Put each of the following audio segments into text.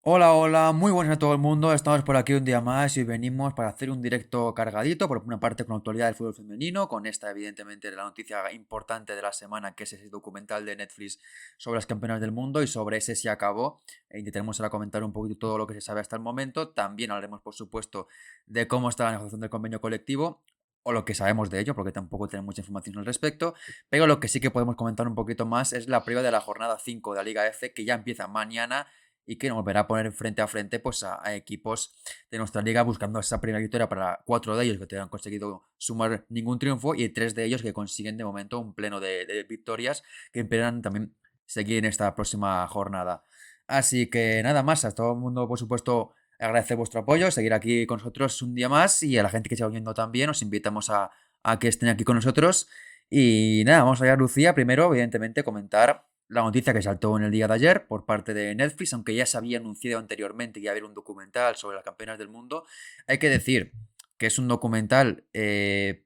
Hola, hola, muy buenas a todo el mundo. Estamos por aquí un día más y venimos para hacer un directo cargadito, por una parte con la actualidad del fútbol femenino, con esta evidentemente la noticia importante de la semana, que es ese documental de Netflix sobre las campeonas del mundo y sobre ese si acabó. Intentaremos ahora comentar un poquito todo lo que se sabe hasta el momento. También hablaremos, por supuesto, de cómo está la negociación del convenio colectivo, o lo que sabemos de ello, porque tampoco tenemos mucha información al respecto. Pero lo que sí que podemos comentar un poquito más es la previa de la jornada 5 de la Liga F, que ya empieza mañana y que nos volverá a poner frente a frente pues, a equipos de nuestra liga buscando esa primera victoria para 4 de ellos que te han conseguido sumar ningún triunfo y 3 de ellos que consiguen de momento un pleno de victorias que esperan también seguir en esta próxima jornada. Así que nada más, a todo el mundo por supuesto agradecer vuestro apoyo, seguir aquí con nosotros un día más y a la gente que se va uniendo también os invitamos a que estén aquí con nosotros. Y nada, vamos a ver, Lucía, primero evidentemente comentar la noticia que saltó en el día de ayer por parte de Netflix, aunque ya se había anunciado anteriormente que iba a haber un documental sobre las campeonas del mundo. Hay que decir que es un documental, creo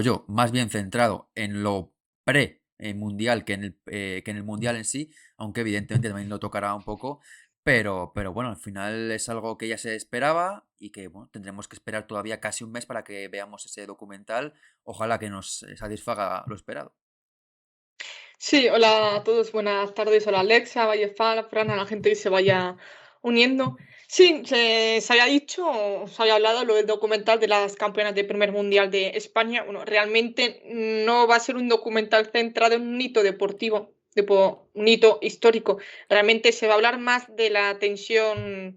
yo, más bien centrado en lo pre-mundial que en el mundial en sí, aunque evidentemente también lo tocará un poco. Pero bueno, al final es algo que ya se esperaba y que bueno, tendremos que esperar todavía casi un mes para que veamos ese documental. Ojalá que nos satisfaga lo esperado. Sí, hola a todos, buenas tardes. Hola Alexa, Vallefal, Fran, a la gente que se vaya uniendo. Sí, se había dicho, se había hablado lo del documental de las campeonas de primer mundial de España. Bueno, realmente no va a ser un documental centrado en un hito deportivo, tipo un hito histórico. Realmente se va a hablar más de la tensión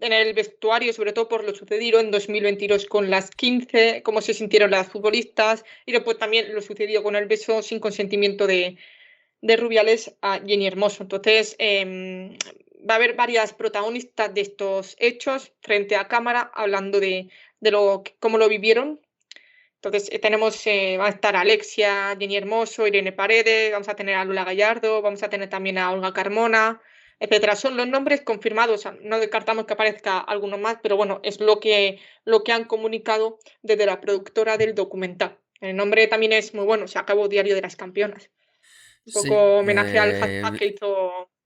en el vestuario, sobre todo por lo sucedido en 2022 con las 15, cómo se sintieron las futbolistas y después también lo sucedido con el beso sin consentimiento de Rubiales a Jenny Hermoso. Entonces, va a haber varias protagonistas de estos hechos frente a cámara hablando de cómo lo vivieron. Entonces, va a estar Alexia, Jenny Hermoso, Irene Paredes, vamos a tener a Lula Gallardo, vamos a tener también a Olga Carmona, etcétera. Son los nombres confirmados, o sea, no descartamos que aparezca alguno más, pero bueno, es lo que han comunicado desde la productora del documental. El nombre también es muy bueno, se acabó Diario de las Campeonas. Un Sí, poco homenaje al hashtag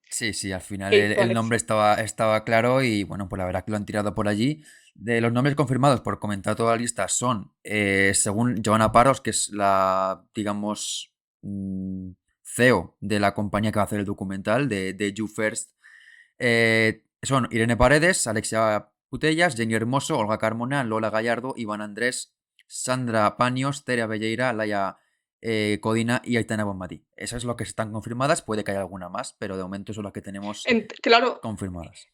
sí, sí, al final que el, hizo el nombre Alexia. estaba claro y bueno, pues la verdad que lo han tirado por allí. De los nombres confirmados por comentar toda la lista son, según Joana Paros, que es la, digamos, CEO de la compañía que va a hacer el documental de You First, son Irene Paredes, Alexia Putellas, Jenny Hermoso, Olga Carmona, Lola Gallardo, Iván Andrés, Sandra Paños, Tere Belleira, Laia Codina y Aitana Bonmatí. Esas es lo que están confirmadas, puede que haya alguna más, pero de momento son las que tenemos Claro, confirmadas.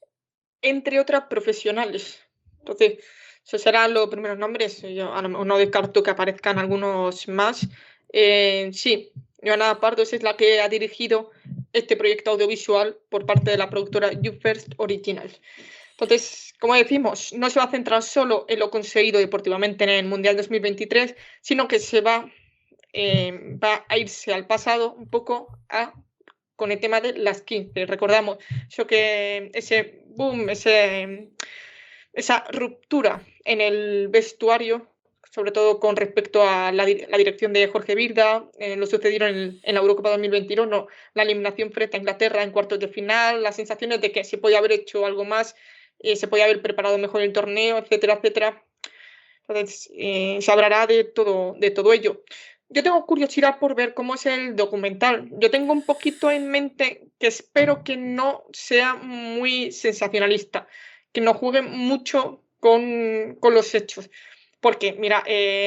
entre otras profesionales. Entonces, esos serán los primeros nombres. Yo a lo mejor no descarto que aparezcan algunos más. Sí, Joana Pardos es la que ha dirigido este proyecto audiovisual por parte de la productora You First Originals. Entonces, como decimos, no se va a centrar solo en lo conseguido deportivamente en el Mundial 2023, sino que va a irse al pasado un poco con el tema de las 15. Recordamos ese boom, esa ruptura en el vestuario, sobre todo con respecto a la dirección de Jorge Vilda, lo sucedido en la Eurocopa 2021, no, la eliminación frente a Inglaterra en cuartos de final, las sensaciones de que se podía haber hecho algo más, se podía haber preparado mejor el torneo, etcétera, etcétera. Entonces, se hablará de todo ello. Yo tengo curiosidad por ver cómo es el documental. Yo tengo un poquito en mente que espero que no sea muy sensacionalista, que no juegue mucho con los hechos. Porque, mira,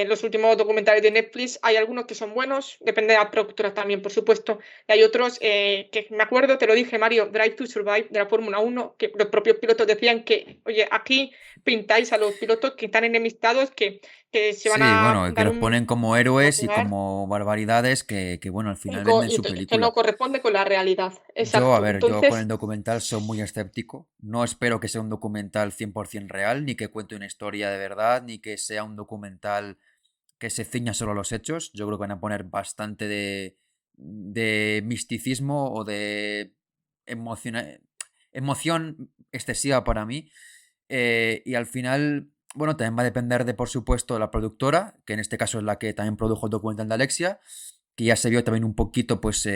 los últimos documentales de Netflix hay algunos que son buenos, depende de la productora también, por supuesto, y hay otros que me acuerdo, te lo dije, Mario, Drive to Survive de la Fórmula 1, que los propios pilotos decían que, oye, aquí pintáis a los pilotos que están enemistados, que se van Sí, a bueno, que dar los un ponen como a héroes y pegar como barbaridades que bueno, al final venden su que no película. corresponde con la realidad. Yo, a Exacto. ver, yo con el Entonces, documental soy muy escéptico. No espero que sea un documental 100% real, ni que cuente una historia de verdad, ni que sea un documental que se ciña solo a los hechos. Yo creo que van a poner bastante de misticismo o de emoción excesiva para mí. Y al final, bueno, también va a depender de, por supuesto, de la productora, que en este caso es la que también produjo el documental de Alexia. que ya se vio también un poquito, pues,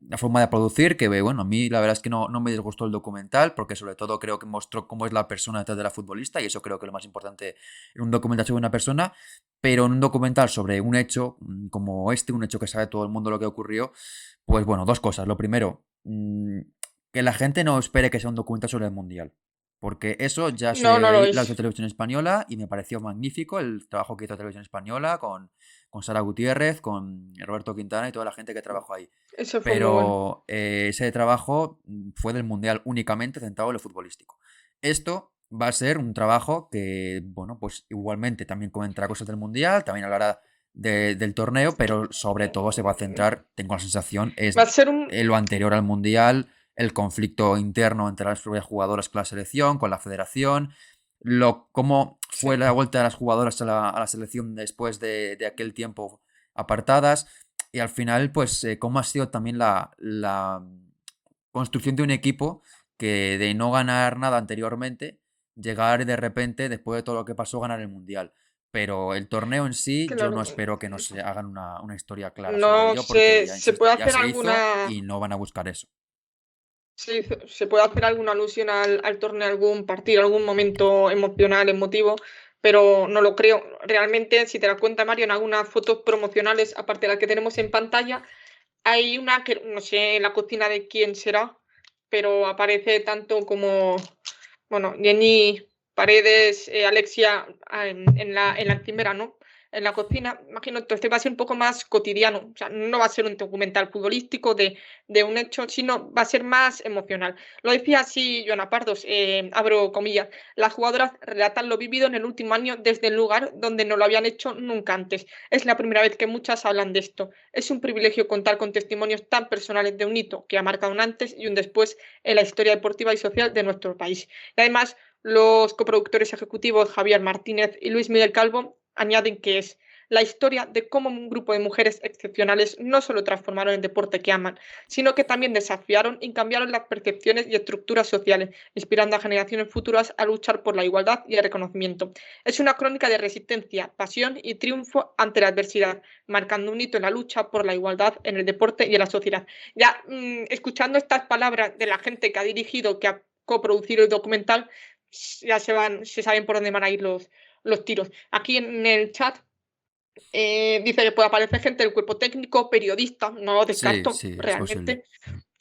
la forma de producir, que, bueno, a mí la verdad es que no me disgustó el documental, porque sobre todo creo que mostró cómo es la persona detrás de la futbolista, y eso creo que es lo más importante en un documental sobre una persona, pero en un documental sobre un hecho como este, un hecho que sabe todo el mundo lo que ocurrió, pues bueno, dos cosas. Lo primero, que la gente no espere que sea un documental sobre el Mundial. Porque eso ya No, no lo la hizo es. Televisión Española y me pareció magnífico el trabajo que hizo Televisión Española con Sara Gutiérrez, con Roberto Quintana y toda la gente que trabajó ahí. Eso fue muy bueno. Pero ese trabajo fue del Mundial únicamente centrado en lo futbolístico. Esto va a ser un trabajo que, bueno, pues igualmente también comentará cosas del Mundial, también hablará del torneo, pero sobre todo se va a centrar, tengo la sensación, es Va a ser un... en lo anterior al Mundial, el conflicto interno entre las propias jugadoras con la selección, con la federación, cómo fue Sí, la vuelta de las jugadoras a la selección después de aquel tiempo apartadas y al final, pues, cómo ha sido también la construcción de un equipo que de no ganar nada anteriormente, llegar y de repente, después de todo lo que pasó, ganar el Mundial. Pero el torneo en sí, yo no claro. espero que nos hagan una historia clara sobre No ello, porque sé, ya se insisto, puede ya hacer se hizo alguna... y no van a buscar eso. Sí, se puede hacer alguna alusión al torneo, algún partido, algún momento emocional, emotivo, pero no lo creo. Realmente, si te das cuenta, Mario, en algunas fotos promocionales, aparte de las que tenemos en pantalla, hay una que no sé la cocina de quién será, pero aparece tanto como, bueno, Jenny Paredes, Alexia en la encimera, ¿no? En la cocina, imagino, entonces va a ser un poco más cotidiano, o sea, no va a ser un documental futbolístico de un hecho, sino va a ser más emocional. Lo decía así Joana Pardos, abro comillas, las jugadoras relatan lo vivido en el último año desde el lugar donde no lo habían hecho nunca antes. Es la primera vez que muchas hablan de esto. Es un privilegio contar con testimonios tan personales de un hito que ha marcado un antes y un después en la historia deportiva y social de nuestro país. Y además, los coproductores ejecutivos Javier Martínez y Luis Miguel Calvo añaden que es la historia de cómo un grupo de mujeres excepcionales no solo transformaron el deporte que aman, sino que también desafiaron y cambiaron las percepciones y estructuras sociales, inspirando a generaciones futuras a luchar por la igualdad y el reconocimiento. Es una crónica de resistencia, pasión y triunfo ante la adversidad, marcando un hito en la lucha por la igualdad en el deporte y en la sociedad. Ya escuchando estas palabras de la gente que ha dirigido, que ha coproducido el documental, ya se saben por dónde van a ir los tiros. Aquí en el chat dice que puede aparecer gente del cuerpo técnico, periodista, no lo Sí, descarto sí, es posible. realmente,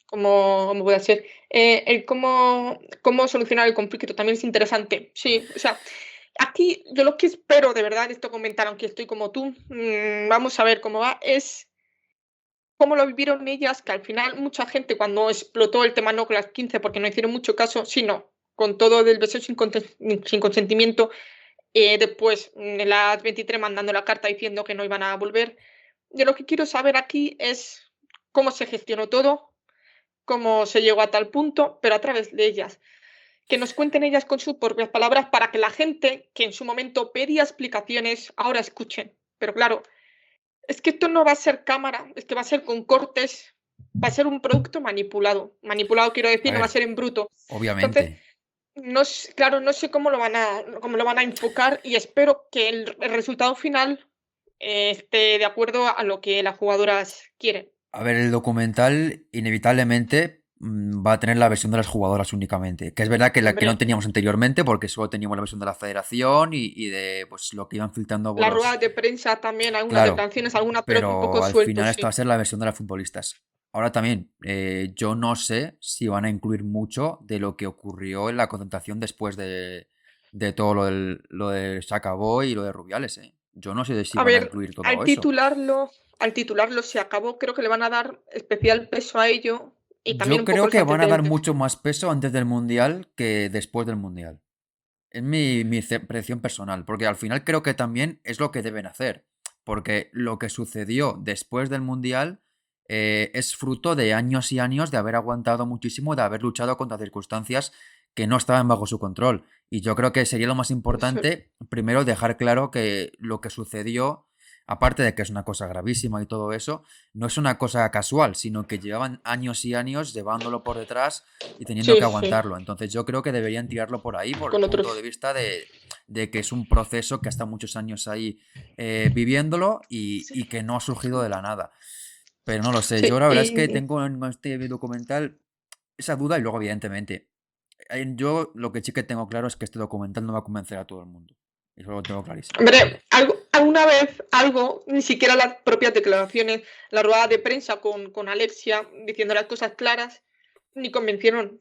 como puede ser. El cómo solucionar el conflicto también es interesante. Sí, o sea, aquí yo lo que espero de verdad de esto comentar, aunque estoy como tú, vamos a ver cómo va, es cómo lo vivieron ellas, que al final mucha gente cuando explotó el tema no con las 15 porque no hicieron mucho caso, sino con todo del beso sin consentimiento, después en las 23 mandando la carta diciendo que no iban a volver. Yo lo que quiero saber aquí es cómo se gestionó todo, cómo se llegó a tal punto, pero a través de ellas. Que nos cuenten ellas con sus propias palabras para que la gente que en su momento pedía explicaciones ahora escuchen. Pero claro, es que esto no va a ser cámara, es que va a ser con cortes, va a ser un producto manipulado. Manipulado quiero A decir, no va a ver, ser en bruto. Entonces, obviamente. no, claro, no sé cómo lo van a enfocar y espero que el resultado final esté de acuerdo a lo que las jugadoras quieren. A ver, el documental inevitablemente va a tener la versión de las jugadoras únicamente. Que es verdad que la que no Hombre, teníamos anteriormente, porque solo teníamos la versión de la federación y de pues lo que iban filtrando por las los. ruedas de prensa también, algunas Claro, declaraciones, algunas, pero un poco pero al suelto, final esta va sí. a ser la versión de las futbolistas. Ahora también, yo no sé si van a incluir mucho de lo que ocurrió en la concentración después de todo lo de Saca Boy y lo de Rubiales, ¿eh? Yo no sé si A van a ver, incluir todo eso. al titularlo se acabó, creo que le van a dar especial peso a ello y también Yo un poco creo los que van a dar antecedentes. mucho más peso antes del Mundial que después del Mundial. Es mi percepción personal, porque al final creo que también es lo que deben hacer, porque lo que sucedió después del Mundial es fruto de años y años de haber aguantado muchísimo, de haber luchado contra circunstancias que no estaban bajo su control. Y yo creo que sería lo más Eso, importante, primero, dejar claro que lo que sucedió aparte de que es una cosa gravísima y todo eso, no es una cosa casual, sino que llevaban años y años llevándolo por detrás y teniendo Sí, que sí, aguantarlo. Entonces yo creo que deberían tirarlo por ahí, por el con punto de otros. vista de que es un proceso que ha estado muchos años ahí viviéndolo y que no ha surgido de la nada. Pero no lo sé, yo Sí, la verdad es que y tengo en este documental esa duda y luego evidentemente, yo lo que sí que tengo claro es que este documental no va a convencer a todo el mundo. Eso lo tengo clarísimo. hombre, alguna vez algo, ni siquiera las propias declaraciones, la rueda de prensa con Alexia diciendo las cosas claras, ni convencieron.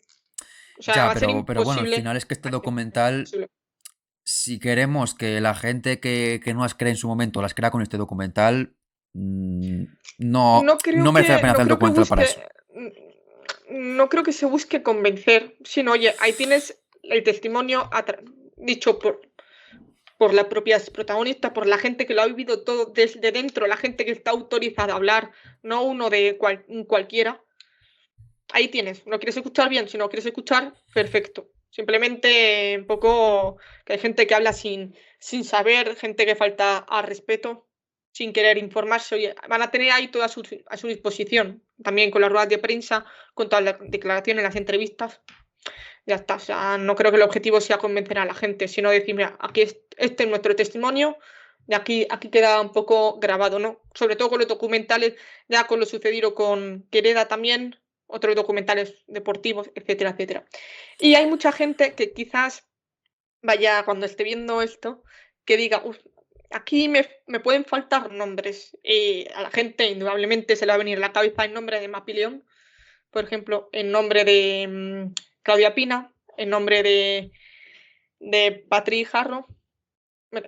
O sea, Ya, va a ser pero bueno, al imposible. final es que este Va a ser documental, imposible. si queremos que la gente que no las cree en su momento las crea con este documental, mm, no, no merece la pena No hacer el creo que documental para busque, eso. no creo que se busque convencer, sino, oye, ahí tienes el testimonio dicho por las propias protagonistas, por la gente que lo ha vivido todo desde dentro, la gente que está autorizada a hablar, no uno de cualquiera. Ahí tienes, no quieres escuchar bien, si no quieres escuchar, perfecto. Simplemente un poco que hay gente que habla sin saber, gente que falta al respeto, sin querer informarse. Oye, van a tener ahí todo a su disposición, también con las ruedas de prensa, con todas las declaraciones, las entrevistas. Ya está, o sea, no creo que el objetivo sea convencer a la gente, sino decir, mira, aquí este es nuestro testimonio, y aquí queda un poco grabado, ¿no? Sobre todo con los documentales, ya con lo sucedido con Quereda también, otros documentales deportivos, etcétera, etcétera. Y hay mucha gente que quizás vaya, cuando esté viendo esto, que diga, "Uf, aquí me pueden faltar nombres". Y a la gente indudablemente se le va a venir a la cabeza el nombre de Mapileón, por ejemplo, en nombre de Claudia Pina, en nombre de Patrick Jarro.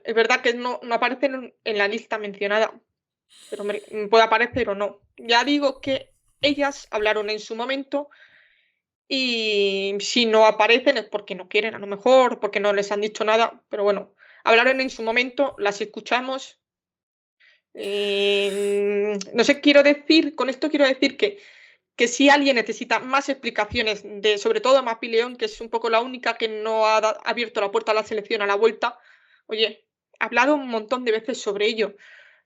Es verdad que no aparecen en la lista mencionada, pero hombre, puede aparecer o no. Ya digo que ellas hablaron en su momento y si no aparecen es porque no quieren, a lo mejor, porque no les han dicho nada, pero bueno, hablaron en su momento, las escuchamos. No sé, quiero decir, con esto quiero decir que si alguien necesita más explicaciones de, sobre todo a Mapi León, que es un poco la única que no ha abierto la puerta a la selección a la vuelta, oye, ha hablado un montón de veces sobre ello.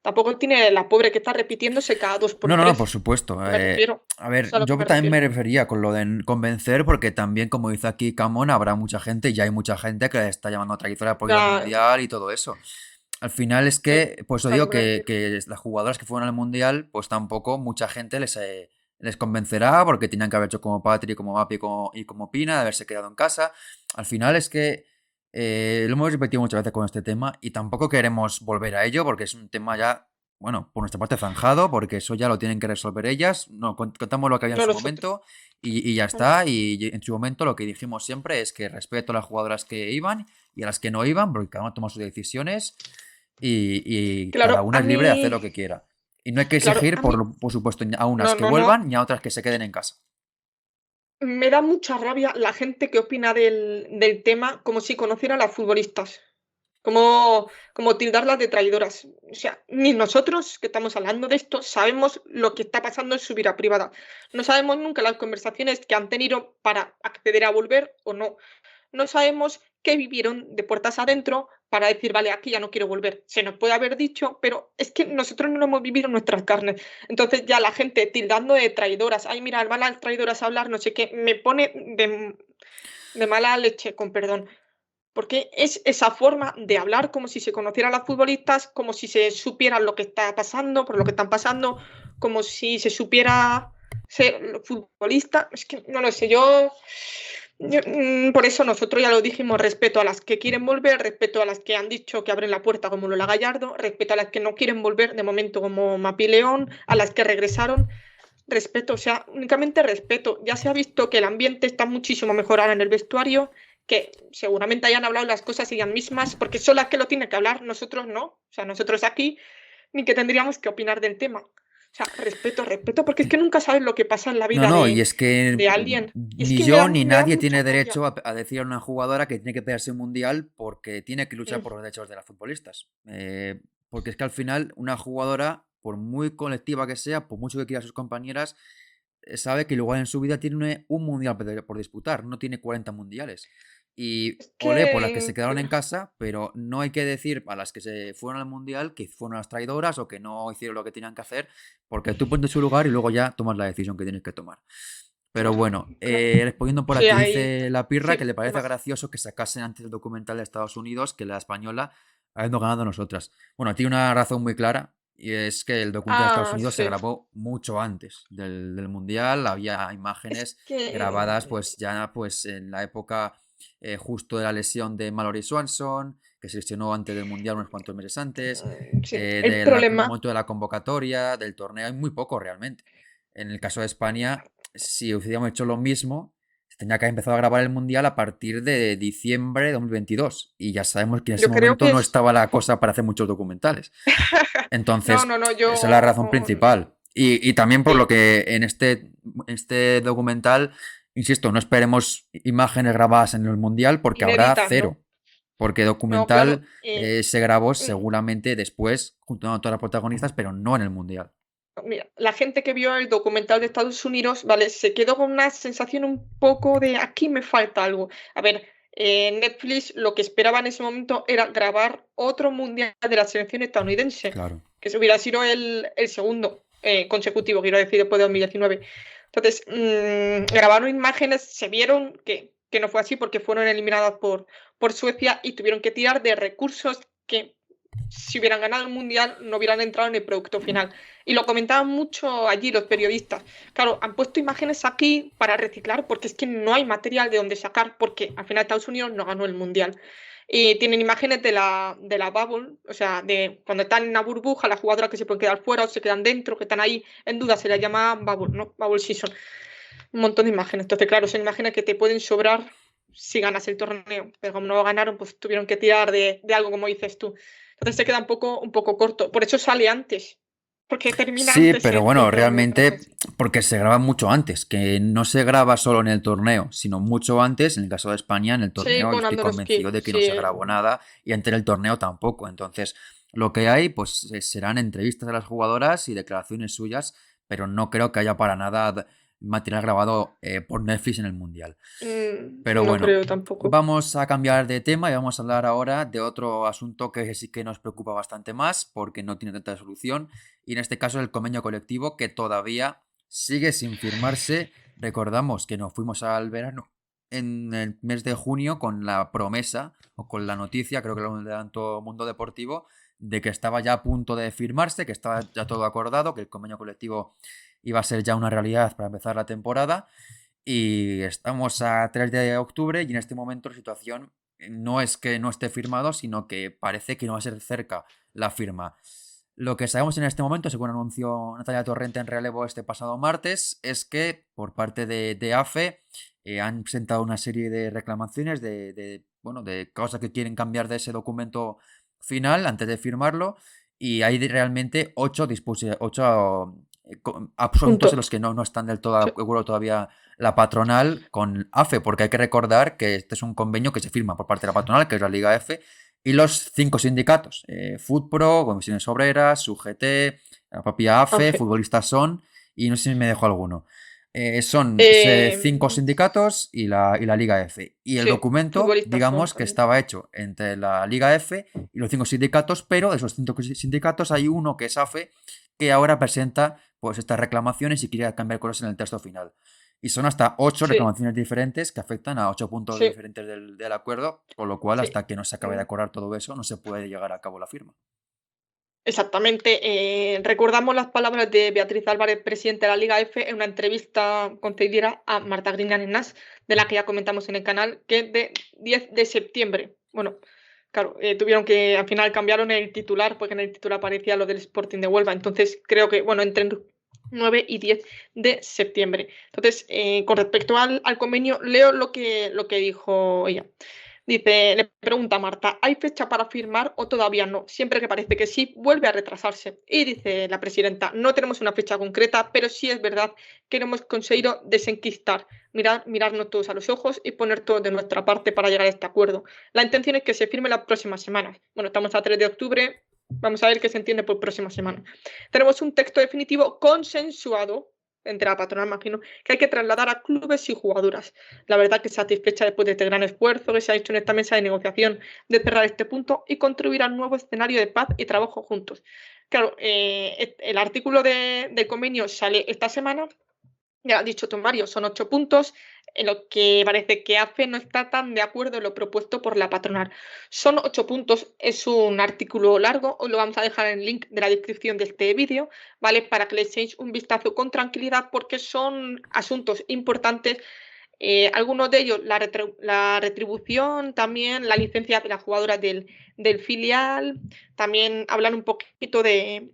Tampoco tiene la pobre que está repitiéndose cada dos por No, no, no, por tres. supuesto. Me refiero. A ver, Es a lo que yo me también me refiero. refería con lo de convencer, porque también, como dice aquí Camón, habrá mucha gente, y ya hay mucha gente que le está llamando a traicionera por ir al Ya, mundial y todo eso. Al final es sí, que, pues os es a lo digo que me refiero. que las jugadoras que fueron al mundial, pues tampoco mucha gente les convencerá, porque tenían que haber hecho como Patri, como Mapi y como Pina, de haberse quedado en casa. Al final es que lo hemos repetido muchas veces con este tema y tampoco queremos volver a ello, porque es un tema ya, bueno, por nuestra parte zanjado, porque eso ya lo tienen que resolver ellas. No, contamos lo que había en No su nosotros. momento y ya Mm. está. Y en su momento lo que dijimos siempre es que respeto a las jugadoras que iban y a las que no iban, porque cada una toma sus decisiones y cada Claro, una a es libre de hacer mí, lo que quiera. Y no hay que claro, exigir, a mí, por supuesto, a unas no, que no, no. vuelvan ni a otras que se queden en casa. Me da mucha rabia la gente que opina del tema como si conociera a las futbolistas. Como tildarlas de traidoras. O sea, ni nosotros que estamos hablando de esto sabemos lo que está pasando en su vida privada. No sabemos nunca las conversaciones que han tenido para acceder a volver o no. No sabemos qué vivieron de puertas adentro para decir, vale, aquí ya no quiero volver. Se nos puede haber dicho, pero es que nosotros no lo hemos vivido en nuestras carnes. Entonces ya la gente tildando de traidoras, ay, mira, van las traidoras a hablar, no sé qué, me pone de mala leche, con perdón. Porque es esa forma de hablar como si se conocieran las futbolistas, como si se supieran lo que está pasando, por lo que están pasando, como si se supiera ser futbolista. Es que no lo sé, por eso nosotros ya lo dijimos, respeto a las que quieren volver, respeto a las que han dicho que abren la puerta como Lola Gallardo, respeto a las que no quieren volver de momento como Mapi León, a las que regresaron. Respeto, o sea, únicamente respeto. Ya se ha visto que el ambiente está muchísimo mejor ahora en el vestuario, que seguramente hayan hablado las cosas ellas mismas, porque son las que lo tienen que hablar, nosotros no. O sea, nosotros aquí ni que tendríamos que opinar del tema. O sea, respeto, respeto, porque es que nunca sabes lo que pasa en la No, vida no, y es que de alguien. Y es ni que yo ni me da nadie mucha tiene rabia. derecho a decir a una jugadora que tiene que pelearse un mundial porque tiene que luchar Mm, por los derechos de las futbolistas. Porque es que al final una jugadora, por muy colectiva que sea, por mucho que quiera a sus compañeras, sabe que igual en su vida tiene un mundial por disputar, no tiene 40 mundiales. Y Es olé por las que se que, quedaron en casa, pero no hay que decir a las que se fueron al mundial que fueron las traidoras o que no hicieron lo que tenían que hacer, porque tú ponte en su lugar y luego ya tomas la decisión que tienes que tomar. Pero bueno, claro, respondiendo por sí, aquí, hay, dice la pirra que sí, le parece más. gracioso que sacasen antes el documental de Estados Unidos que la española, habiendo ganado nosotras. Bueno, tiene una razón muy clara, y es que el documental de Estados Ah, Unidos se sí. grabó mucho antes del Mundial, había Es imágenes grabadas que, pues ya pues en la época justo de la lesión de Mallory Swanson, que se lesionó antes del Mundial unos cuantos meses antes, sí, el del problema, momento de la convocatoria, del torneo, hay muy poco realmente. En el caso de España, si hubiéramos hecho lo mismo, se tenía que haber empezado a grabar el Mundial a partir de diciembre de 2022. Y ya sabemos que en ese yo creo momento que no es... estaba la cosa para hacer muchos documentales. No, Entonces, no, no, esa es la razón yo... principal. Y también por lo Sí, que en este documental, insisto, no esperemos imágenes grabadas en el Mundial porque habrá inéditas, cero. ¿no? Porque No, documental claro. se grabó Mm, seguramente después, junto a todas las protagonistas, pero no en el Mundial. Mira, la gente que vio el documental de Estados Unidos, ¿vale? Se quedó con una sensación un poco de aquí me falta algo. A ver, Netflix lo que esperaba en ese momento era grabar otro mundial de la selección estadounidense, Claro. que se hubiera sido el segundo consecutivo, quiero decir, después de 2019. Entonces, grabaron imágenes, se vieron que no fue así porque fueron eliminadas por Suecia y tuvieron que tirar de recursos que si hubieran ganado el mundial no hubieran entrado en el producto final. Y lo comentaban mucho allí los periodistas. Claro, han puesto imágenes aquí para reciclar porque es que no hay material de donde sacar porque al final Estados Unidos no ganó el mundial. Y tienen imágenes de la bubble, o sea, de cuando están en una burbuja, las jugadoras que se pueden quedar fuera o se quedan dentro, que están ahí en duda, se les llama bubble, ¿no? Bubble season. Un montón de imágenes. Entonces, claro, son imágenes que te pueden sobrar si ganas el torneo. Pero como no lo ganaron, pues tuvieron que tirar de algo, como dices tú. Entonces se queda un poco corto. Por eso sale antes. Porque termina Sí, antes pero el bueno, torneo. realmente Entonces, porque se graba mucho antes, que no se graba solo en el torneo, sino mucho antes, en el caso de España, en el sí, torneo, yo con estoy convencido Andorowski. de que no Sí, se grabó nada y antes del torneo tampoco. Entonces, lo que hay, pues serán entrevistas de las jugadoras y declaraciones suyas, pero no creo que haya para nada material grabado por Netflix en el Mundial. Pero no bueno, creo tampoco. vamos a cambiar de tema y vamos a hablar ahora de otro asunto que sí que nos preocupa bastante más porque no tiene tanta solución y en este caso el convenio colectivo que todavía sigue sin firmarse. Recordamos que nos fuimos al verano en el mes de junio con la promesa o con la noticia, creo que lo adelantó Mundo Deportivo, de que estaba ya a punto de firmarse, que estaba ya todo acordado, que el convenio colectivo iba a ser ya una realidad para empezar la temporada. Y estamos a 3 de octubre y en este momento la situación no es que no esté firmado, sino que parece que no va a ser cerca la firma. Lo que sabemos en este momento, según anunció Natalia Torrente en relevo este pasado martes, es que por parte de AFE han presentado una serie de reclamaciones bueno, de cosas que quieren cambiar de ese documento final antes de firmarlo y hay realmente 8 asuntos en Punto. los que no están del todo de Sí, acuerdo todavía la patronal con AFE, porque hay que recordar que este es un convenio que se firma por parte de la patronal, que es la Liga F, y los 5 sindicatos, FUTPRO, Comisiones Obreras, UGT, la propia AFE, Ángel. Futbolistas Son, y no sé si me dejo alguno. Son cinco Eh, sindicatos y la Liga F. Y el sí, documento, futbolistas son digamos que también. estaba hecho entre la Liga F y los 5 sindicatos, pero de esos 5 sindicatos hay uno que es AFE, que ahora presenta pues estas reclamaciones y quiere cambiar cosas en el texto final. Y son hasta 8 Sí, reclamaciones diferentes que afectan a 8 puntos sí, diferentes del acuerdo, con lo cual sí. hasta que no se acabe de acordar todo eso no se puede llegar a cabo la firma. Exactamente. Recordamos las palabras de Beatriz Álvarez, presidenta de la Liga F, en una entrevista concedida a Marta Griñán-Nas, de la que ya comentamos en el canal, que es de 10 de septiembre. Bueno, claro, tuvieron que, al final cambiaron el titular, porque en el titular aparecía lo del Sporting de Huelva. Entonces, creo que, bueno, entre 9 y 10 de septiembre. Entonces, con respecto al convenio, leo lo que dijo ella. Dice, le pregunta a Marta, ¿hay fecha para firmar o todavía no? Siempre que parece que sí, vuelve a retrasarse. Y dice la presidenta, no tenemos una fecha concreta, pero sí es verdad que no hemos conseguido desenquistar, mirarnos todos a los ojos y poner todo de nuestra parte para llegar a este acuerdo. La intención es que se firme las próximas semanas. Bueno, estamos a 3 de octubre, vamos a ver qué se entiende por próxima semana. Tenemos un texto definitivo consensuado, entre la patronal, imagino, que hay que trasladar a clubes y jugadoras. La verdad que satisfecha después de este gran esfuerzo que se ha hecho en esta mesa de negociación de cerrar este punto y contribuir al nuevo escenario de paz y trabajo juntos. Claro, el artículo del convenio sale esta semana. Ya lo has dicho tú, Mario, son 8 puntos en los que parece que AFE no está tan de acuerdo en lo propuesto por la patronal. Son 8 puntos, es un artículo largo, os lo vamos a dejar en el link de la descripción de este vídeo, ¿vale? Para que le echéis un vistazo con tranquilidad porque son asuntos importantes. Algunos de ellos, la retribución, también la licencia de las jugadoras del filial, también hablan un poquito del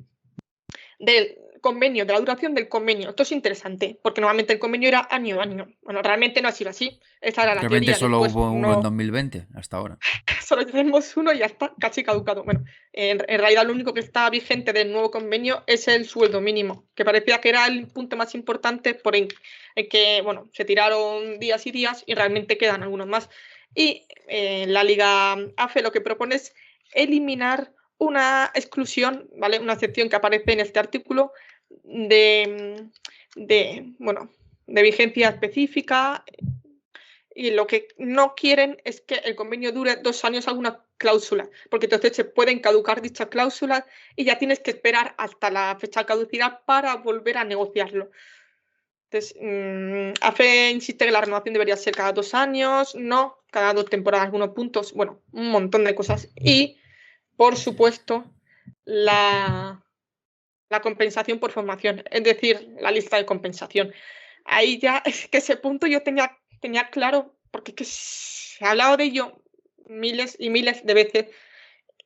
convenio, de la duración del convenio. Esto es interesante, porque normalmente el convenio era año a año. Bueno, realmente no ha sido así. Esa era la Realmente teoría. solo Después hubo uno en no, 2020, hasta ahora. solo tenemos uno y ya está casi caducado. Bueno, en realidad lo único que está vigente del nuevo convenio es el sueldo mínimo, que parecía que era el punto más importante por el que, bueno, se tiraron días y días y realmente quedan algunos más. Y la Liga AFE lo que propone es eliminar una exclusión, ¿vale? Una excepción que aparece en este artículo bueno, de vigencia específica, y lo que no quieren es que el convenio dure 2 años alguna cláusula, porque entonces se pueden caducar dichas cláusulas y ya tienes que esperar hasta la fecha de caducidad para volver a negociarlo. Entonces, AFE insiste que la renovación debería ser cada 2 años, no cada 2 temporadas, algunos puntos, bueno, un montón de cosas. Y, por supuesto, la compensación por formación, es decir, la lista de compensación. Ahí ya es que ese punto yo tenía claro, porque es que se ha hablado de ello miles y miles de veces.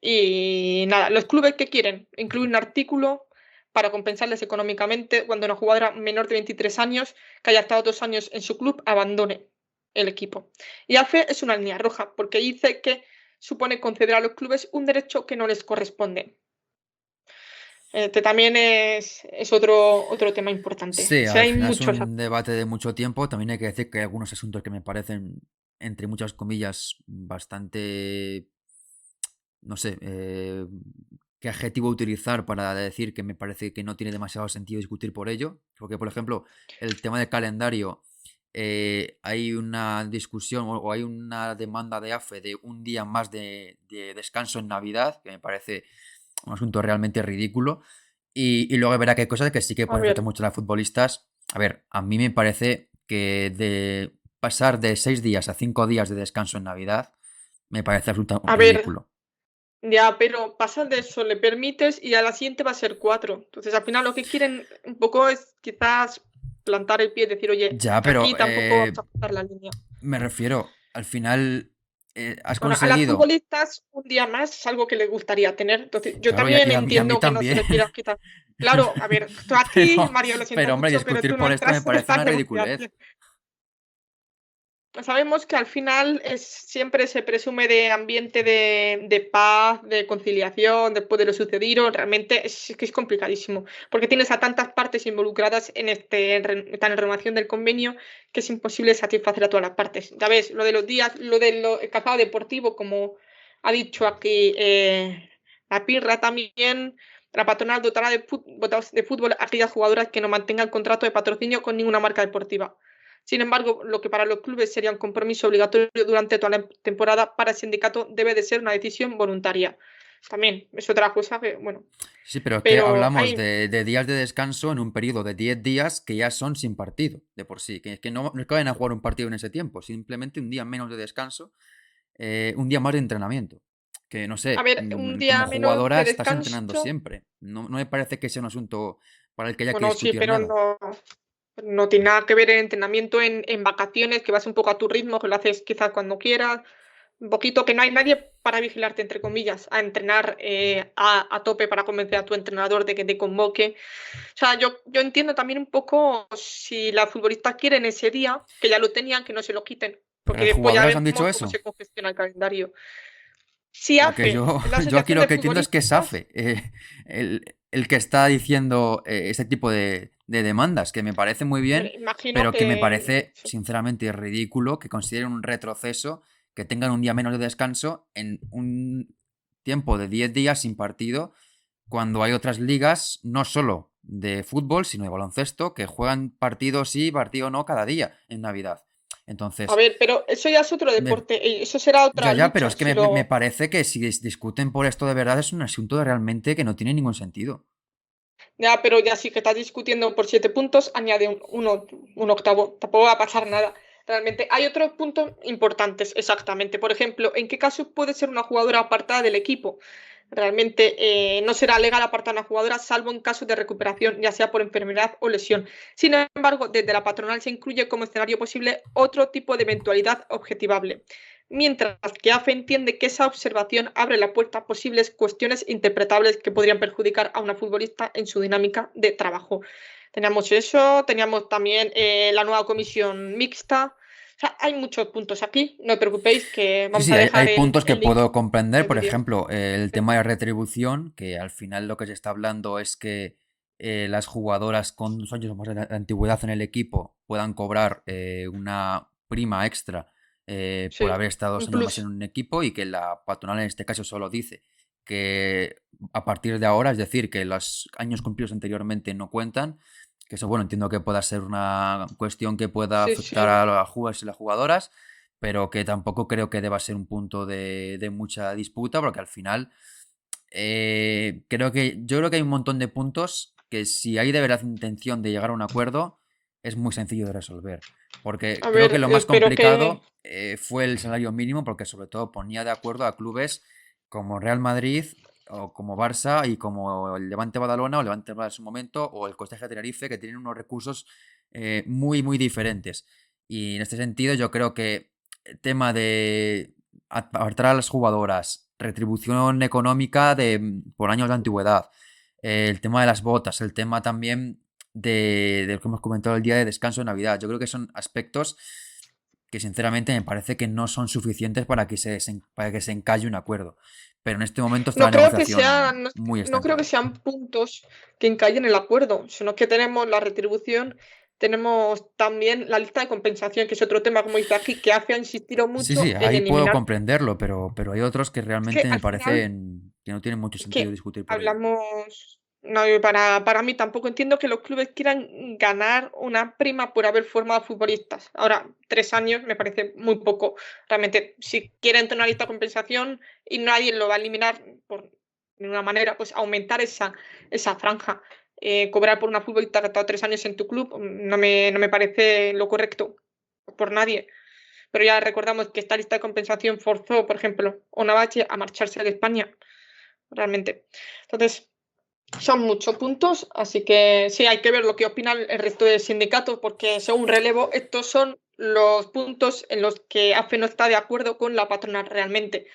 Y nada, los clubes que quieren incluir un artículo para compensarles económicamente cuando una jugadora menor de 23 años que haya estado 2 años en su club abandone el equipo. Y AFE es una línea roja porque dice que supone conceder a los clubes un derecho que no les corresponde. Este también es otro tema importante. Sí, O sea, al hay final es muchos. un debate de mucho tiempo. También hay que decir que hay algunos asuntos que me parecen, entre muchas comillas, bastante, no sé, qué adjetivo utilizar para decir que me parece que no tiene demasiado sentido discutir por ello. Porque, por ejemplo, el tema del calendario, hay una discusión o hay una demanda de AFE de un día más de descanso en Navidad, que me parece un asunto realmente ridículo. Y luego verá que hay cosas que sí que A pueden afectar ver, mucho a los futbolistas. A ver, a mí me parece que de pasar de 6 días a 5 días de descanso en Navidad me parece absolutamente a ver, ridículo. ya, pero pasas de eso, le permites y a la siguiente va a ser 4. Entonces, al final lo que quieren un poco es quizás plantar el pie y decir, oye, Ya, que pero aquí tampoco vamos a pasar la línea. me refiero, al final has Bueno, a las conseguido. futbolistas un día más es algo que les gustaría tener. Entonces, yo Claro, también y a mí entiendo que no se también. le quiera quitar. Claro, a ver, tú aquí, Pero, Mario, lo siento pero, hombre, mucho, pero discutir tú no por esto me entras en parece estas una ridiculez. negociaciones. Sabemos que al final siempre se presume de ambiente de paz, de conciliación, después de lo sucedido. Realmente es que es complicadísimo, porque tienes a tantas partes involucradas en esta renovación del convenio que es imposible satisfacer a todas las partes. Ya ves, lo de los días, el calzado deportivo, como ha dicho aquí la Pirra también. La patronal dotará de fútbol a aquellas jugadoras que no mantengan contrato de patrocinio con ninguna marca deportiva. Sin embargo, lo que para los clubes sería un compromiso obligatorio durante toda la temporada, para el sindicato debe de ser una decisión voluntaria. También es otra cosa que, bueno, Sí, pero es que pero hablamos hay, de días de descanso en un periodo de 10 días que ya son sin partido, de por sí. Que no es que vayan a jugar un partido en ese tiempo, simplemente un día menos de descanso, un día más de entrenamiento. Que no a sé, ver, un como día menos jugadora de estás entrenando descanso, siempre. No me parece que sea un asunto para el que haya que bueno, sí, discutir pero nada. no tiene nada que ver el entrenamiento en vacaciones, que vas un poco a tu ritmo, que lo haces quizás cuando quieras, un poquito que no hay nadie para vigilarte, entre comillas, a entrenar a tope para convencer a tu entrenador de que te convoque. O sea, yo entiendo también un poco si las futbolistas quieren ese día, que ya lo tenían, que no se lo quiten, Pero porque las después ya jugadoras han vemos dicho cómo eso. se congestiona el calendario. Si Porque AFE, yo, la yo aquí Asociación lo de que entiendo es que es Futbolistas, AFE, el que está diciendo ese tipo de demandas, que me parece muy bien, hombre, imagino pero que me que parece sinceramente ridículo que consideren un retroceso que tengan un día menos de descanso en un tiempo de 10 días sin partido, cuando hay otras ligas, no solo de fútbol, sino de baloncesto, que juegan partido sí, partido no cada día en Navidad. A Entonces, ver, pero eso ya es otro me- deporte, eso será ya, otra ya, pero es lucha. que Si me lo parece que si discuten por esto de verdad es un asunto realmente que no tiene ningún sentido. Ya, pero ya sí que estás discutiendo por 7 puntos, añade un octavo. Tampoco va a pasar nada. Realmente hay otros puntos importantes, exactamente. Por ejemplo, ¿en qué caso puede ser una jugadora apartada del equipo? Realmente no será legal apartar a una jugadora salvo en caso de recuperación, ya sea por enfermedad o lesión. Sin embargo, desde la patronal se incluye como escenario posible otro tipo de eventualidad objetivable, mientras que AFE entiende que esa observación abre la puerta a posibles cuestiones interpretables que podrían perjudicar a una futbolista en su dinámica de trabajo. Teníamos eso, teníamos también la nueva comisión mixta. O sea, hay muchos puntos aquí, no os preocupéis que Sí, vamos sí, a hay dejar puntos que el link puedo comprender. del Por vídeo. ejemplo, el tema de retribución, que al final lo que se está hablando es que las jugadoras con 2 años o más de antigüedad en el equipo puedan cobrar una prima extra por Sí, haber estado un 2 años más en plus. un equipo y que la patronal en este caso solo dice que a partir de ahora, es decir, que los años cumplidos anteriormente no cuentan, que eso, bueno, entiendo que pueda ser una cuestión que pueda Sí, afectar sí. a los jugadores y las jugadoras, pero que tampoco creo que deba ser un punto de mucha disputa, porque al final yo creo que hay un montón de puntos que si hay de verdad intención de llegar a un acuerdo, es muy sencillo de resolver. Porque A creo ver, que lo más espero que... complicado fue el salario mínimo, porque sobre todo ponía de acuerdo a clubes como Real Madrid o como Barça y como el Levante Badalona o el Levante Badalona en su momento o el Costeja de Tenerife, que tienen unos recursos muy, muy diferentes. Y en este sentido yo creo que el tema de apartar a las jugadoras, retribución económica por años de antigüedad, el tema de las botas, el tema también de lo que hemos comentado el día de descanso de Navidad. Yo creo que son aspectos que sinceramente me parece que no son suficientes para que se encalle un acuerdo. Pero en este momento está No la creo que negociación sean, no, muy no creo que estancada. sean puntos que encallen el acuerdo, sino que tenemos la retribución, tenemos también la lista de compensación, que es otro tema, como dice aquí, que hace ha insistido Sí, sí, mucho en ahí puedo eliminar. comprenderlo, pero hay otros que Es que realmente me al final parecen que no tienen mucho es sentido que discutir por ello. hablamos, no, para mí tampoco entiendo que los clubes quieran ganar una prima por haber formado futbolistas. Ahora, 3 años me parece muy poco. Realmente, si quieren tener una lista de compensación y nadie lo va a eliminar por ninguna manera, pues aumentar esa franja. Cobrar por una futbolista que ha estado 3 años en tu club no me parece lo correcto por nadie. Pero ya recordamos que esta lista de compensación forzó, por ejemplo, a Navache a marcharse de España, realmente. Entonces, son muchos puntos, así que sí, hay que ver lo que opinan el resto de sindicatos, porque según relevo, estos son los puntos en los que AFE no está de acuerdo con la patronal realmente.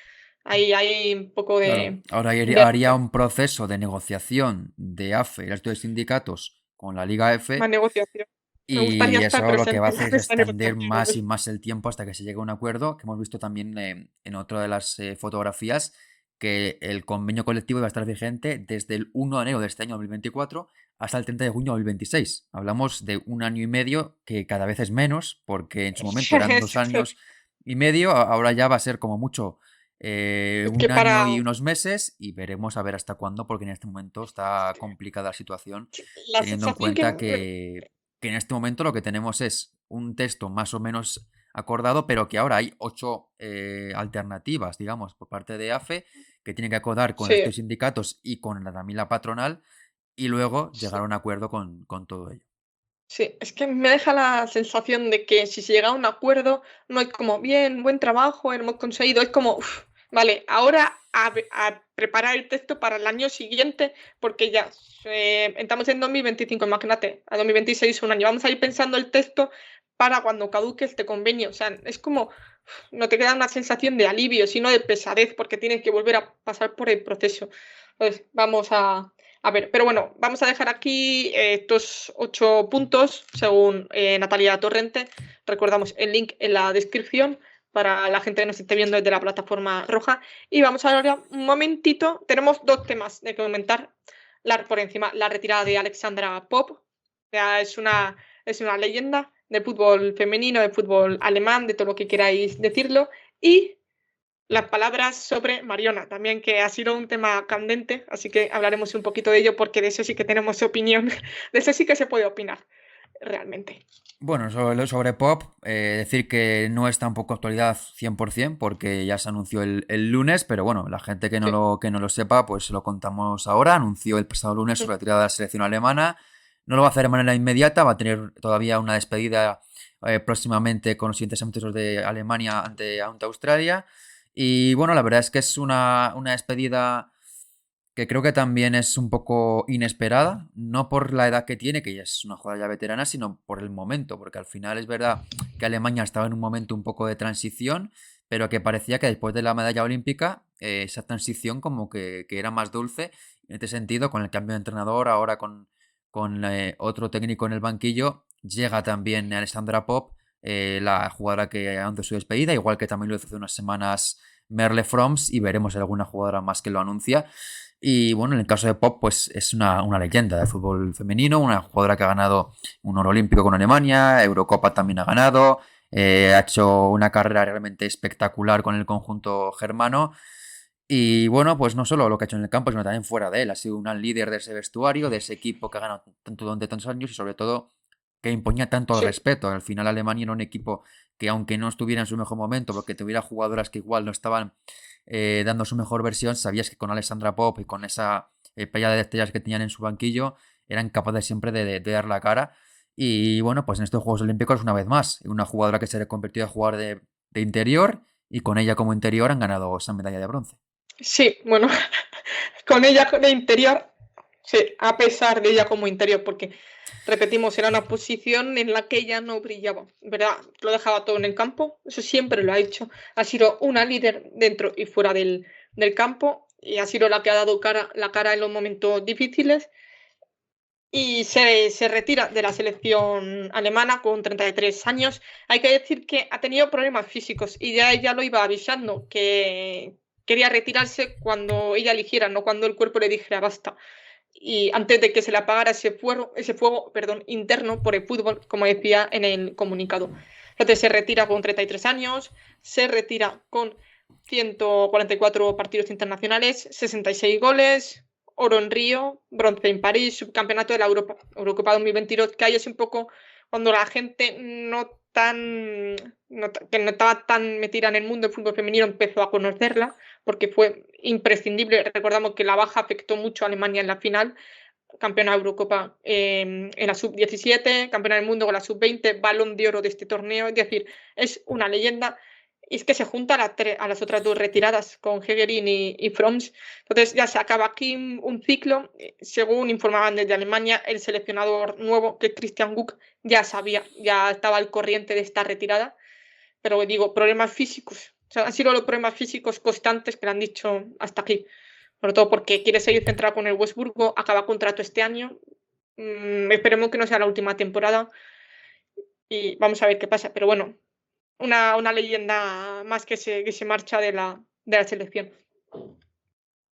Ahí hay un poco Claro, ahora de haría un proceso de negociación de AFE y el resto de sindicatos con la Liga más F negociación. Me gustaría y estar eso lo que va a presente en hacer la es mesa de extender más y negociaciones. más el tiempo hasta que se llegue a un acuerdo, que hemos visto también en otra de las fotografías, que el convenio colectivo iba a estar vigente desde el 1 de enero de este año 2024 hasta el 30 de junio de 2026. Hablamos de un año y medio, que cada vez es menos, porque en su momento eran dos Es que, años y medio, ahora ya va a ser como mucho es que un año y para unos meses y veremos a ver hasta cuándo, porque en este momento está complicada la situación, la teniendo en sensación que cuenta que en este momento lo que tenemos es un texto más o menos acordado, pero que ahora hay 8 alternativas, digamos, por parte de AFE, que tiene que acordar con sí, estos sindicatos y con también la patronal, y luego llegar sí. a un acuerdo con todo ello. Sí, es que me deja la sensación de que si se llega a un acuerdo, no es como, bien, buen trabajo, hemos conseguido, es como, "Uf, vale, ahora a preparar el texto para el año siguiente, porque ya estamos en 2025, imagínate, a 2026 un año, vamos a ir pensando el texto para cuando caduque este convenio, o sea, es como, no te queda una sensación de alivio, sino de pesadez, porque tienes que volver a pasar por el proceso. Entonces, vamos a ver, pero bueno, vamos a dejar aquí estos 8 puntos según Natalia Torrente. Recordamos el link en la descripción para la gente que nos esté viendo desde la plataforma roja. Y vamos a hablar un momentito. Tenemos dos temas de comentar por encima. La retirada de Alexandra Pop. Ya es una leyenda del fútbol femenino, del fútbol alemán, de todo lo que queráis decirlo. Y las palabras sobre Mariona, también que ha sido un tema candente, así que hablaremos un poquito de ello porque de eso sí que tenemos opinión, de eso sí que se puede opinar realmente. Bueno, sobre Pop, decir que no es tampoco actualidad 100% porque ya se anunció el lunes, pero bueno, la gente Sí. que no lo sepa, pues lo contamos ahora. Anunció el pasado lunes su retirada de la selección alemana. No lo va a hacer de manera inmediata, va a tener todavía una despedida próximamente con los siguientes amistosos de Alemania ante Australia. Y bueno, la verdad es que es una despedida que creo que también es un poco inesperada, no por la edad que tiene, que ya es una jugadora ya veterana, sino por el momento, porque al final es verdad que Alemania estaba en un momento un poco de transición, pero que parecía que después de la medalla olímpica, esa transición como que era más dulce, en este sentido, con el cambio de entrenador, ahora con otro técnico en el banquillo, llega también Alexandra Pop, la jugadora que anunció su despedida, igual que también lo hizo hace unas semanas Merle Froms, y veremos alguna jugadora más que lo anuncia. Y bueno, en el caso de Pop, pues es una leyenda del fútbol femenino, una jugadora que ha ganado un oro olímpico con Alemania, Eurocopa también ha ganado, ha hecho una carrera realmente espectacular con el conjunto germano. Y bueno, pues no solo lo que ha hecho en el campo, sino también fuera de él. Ha sido un líder de ese vestuario, de ese equipo que ha ganado tanto durante tantos años y sobre todo que imponía tanto el Sí, respeto. Al final Alemania era un equipo que aunque no estuviera en su mejor momento, porque tuviera jugadoras que igual no estaban dando su mejor versión, sabías que con Alexandra Pop y con esa playa de estrellas que tenían en su banquillo, eran capaces siempre de dar la cara. Y bueno, pues en estos Juegos Olímpicos, una vez más, una jugadora que se ha convertido a jugar de interior y con ella como interior han ganado esa medalla de bronce. sí, bueno, con ella de interior, sí, a pesar de ella como interior, porque repetimos, era una posición en la que ella no brillaba, ¿verdad? Lo dejaba todo en el campo, eso siempre lo ha hecho. Ha sido una líder dentro y fuera del campo y ha sido la que ha dado la cara en los momentos difíciles y se retira de la selección alemana con 33 años. Hay que decir que ha tenido problemas físicos y ya ella lo iba avisando, que quería retirarse cuando ella eligiera, no cuando el cuerpo le dijera basta. Y antes de que se le apagara ese fuego interno por el fútbol, como decía en el comunicado. Entonces se retira con 33 años, se retira con 144 partidos internacionales, 66 goles, oro en Río, bronce en París, subcampeonato de la Eurocopa 2022, que ahí es un poco cuando la gente que no estaba tan metida en el mundo del fútbol femenino empezó a conocerla, porque fue imprescindible. Recordamos que la baja afectó mucho a Alemania en la final, campeona de Eurocopa en la sub-17, campeona del mundo con la sub-20, balón de oro de este torneo, es decir, es una leyenda. Y es que se junta a las otras dos retiradas con Hegerin y Froms. Entonces ya se acaba aquí un ciclo. Según informaban desde Alemania, el seleccionador nuevo, que es Christian Guk, ya sabía, ya estaba al corriente de esta retirada. Pero digo, problemas físicos. O sea, han sido los problemas físicos constantes que le han dicho hasta aquí. Sobre todo porque quiere seguir centrado con el Wolfsburgo, acaba contrato este año. Esperemos que no sea la última temporada y vamos a ver qué pasa. Pero bueno, una leyenda más que se marcha de la selección.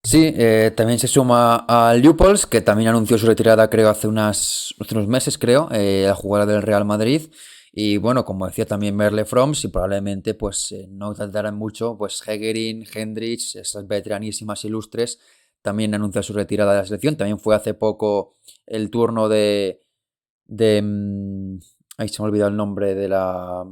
Sí, también se suma a Leupolz, que también anunció su retirada, creo, hace unos meses, creo, la jugadora del Real Madrid. Y bueno, como decía también Merle Froms, y probablemente pues no tardarán mucho, pues Hegerin, Hendricks, esas veteranísimas ilustres, también anuncian su retirada de la selección. También fue hace poco el turno de ay, se me ha olvidado el nombre de la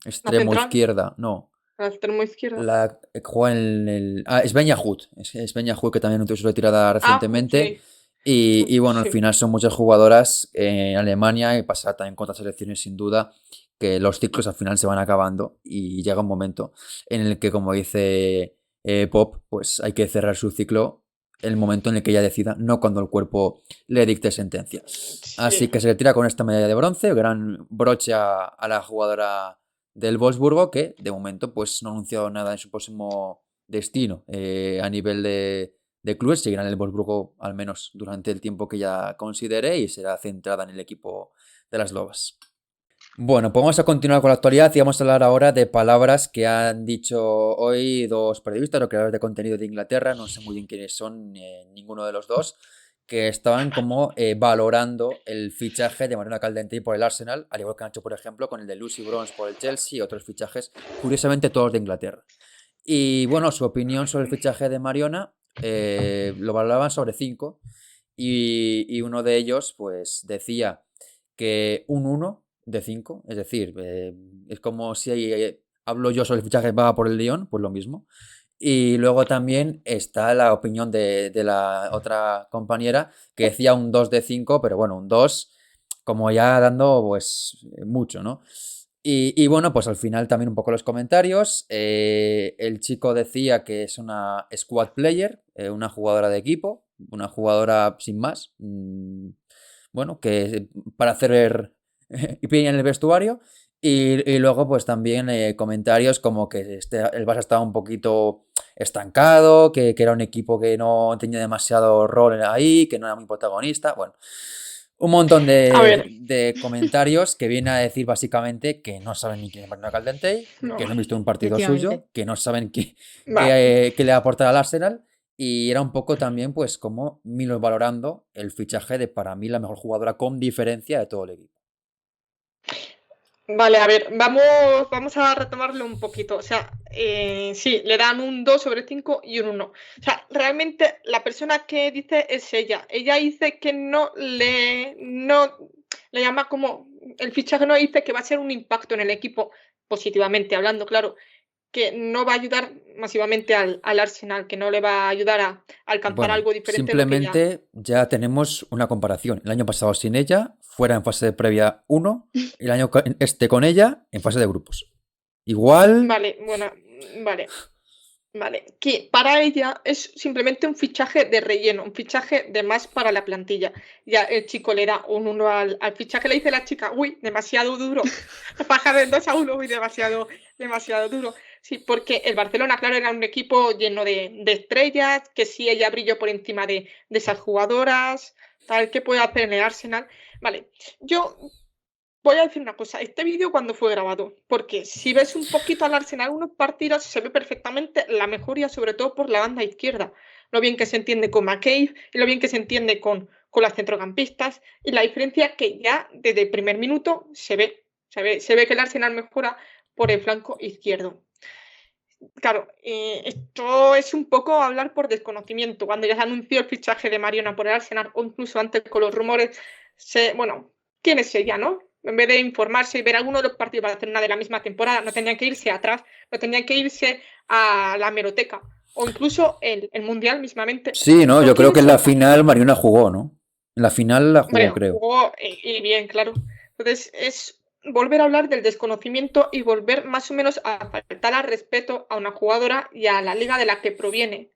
La extremo central, izquierda, no. la extremo izquierda. La juega en el. Ah, Sven Yahut. Sven Yahut, que también anunció su retirada Ah, recientemente. sí, Y bueno, al sí. final son muchas jugadoras en Alemania y pasar también con otras selecciones, sin duda, que los ciclos al final se van acabando y llega un momento en el que, como dice Pop, pues hay que cerrar su ciclo en el momento en el que ella decida, no cuando el cuerpo le dicte sentencia. Así Sí. que se retira con esta medalla de bronce, gran broche a la jugadora del Wolfsburgo, que de momento pues no ha anunciado nada en su próximo destino a nivel de clubes. Seguirá en el Wolfsburgo al menos durante el tiempo que ya considere y será centrada en el equipo de las Lobas. Bueno, pues vamos a continuar con la actualidad y vamos a hablar ahora de palabras que han dicho hoy dos periodistas o creadores de contenido de Inglaterra, no sé muy bien quiénes son ninguno de los dos, que estaban como valorando el fichaje de Mariona Caldentey por el Arsenal, al igual que han hecho, por ejemplo, con el de Lucy Bronze por el Chelsea y otros fichajes, curiosamente todos de Inglaterra. Y bueno, su opinión sobre el fichaje de Mariona lo valoraban sobre 5 y uno de ellos pues decía que un 1 de 5, es decir, es como si hablo yo sobre el fichaje va por el Lyon, pues lo mismo. Y luego también está la opinión de la otra compañera que decía un 2 de 5, pero bueno, un 2 como ya dando pues mucho, ¿no? Y bueno, pues al final también un poco los comentarios. El chico decía que es una squad player, una jugadora de equipo, una jugadora sin más. Bueno, que para hacer piña en el vestuario. Y luego, pues también comentarios como que el Barça estaba un poquito estancado, que era un equipo que no tenía demasiado rol ahí, que no era muy protagonista. Bueno, un montón A ver, de comentarios que viene a decir básicamente que no saben ni quién es Marina Caldentey, no, que no han visto un partido Efectivamente. suyo, que no saben vale. qué le va a aportar al Arsenal. Y era un poco también, pues, como Milos valorando el fichaje de, para mí, la mejor jugadora con diferencia de todo el equipo. Vale, a ver, vamos a retomarlo un poquito. O sea, sí, le dan un 2 sobre 5 y un 1. O sea, realmente la persona que dice es ella. Ella dice que no le llama como, el fichaje no dice que va a ser un impacto en el equipo, positivamente hablando, claro, que no va a ayudar masivamente al Arsenal, que no le va a ayudar a alcanzar Bueno, algo diferente de lo que ya. simplemente ya tenemos una comparación. El año pasado sin ella, fuera en fase de previa 1, el año con ella en fase de grupos. Igual, Vale, bueno, vale. Vale, que para ella es simplemente un fichaje de relleno, un fichaje de más para la plantilla. Ya el chico le da un 1 al fichaje, le dice la chica, uy, demasiado duro. Bajar del 2 a 1, uy, demasiado duro. Sí, porque el Barcelona, claro, era un equipo lleno de estrellas, que sí, ella brilló por encima de esas jugadoras, tal, ¿qué puede hacer en el Arsenal? Vale, yo voy a decir una cosa, este vídeo cuando fue grabado, porque si ves un poquito al Arsenal unos partidos se ve perfectamente la mejoría, sobre todo por la banda izquierda, lo bien que se entiende con McCabe y lo bien que se entiende con las centrocampistas y la diferencia que ya desde el primer minuto se ve que el Arsenal mejora por el flanco izquierdo. Claro, esto es un poco hablar por desconocimiento. Cuando ya se anunció el fichaje de Mariona por el Arsenal, o incluso antes con los rumores, bueno, ¿quién es ella, no? En vez de informarse y ver alguno de los partidos de Barcelona de la misma temporada, no tenían que irse atrás, no tenían que irse a la hemeroteca, o incluso el Mundial mismamente. sí, ¿no? ¿Por Yo qué creo que en la irse? final Mariona jugó, ¿no? En la final la Hombre, jugó, creo. jugó y bien, claro. Entonces, es volver a hablar del desconocimiento y volver más o menos a faltar al respeto a una jugadora y a la liga de la que proviene.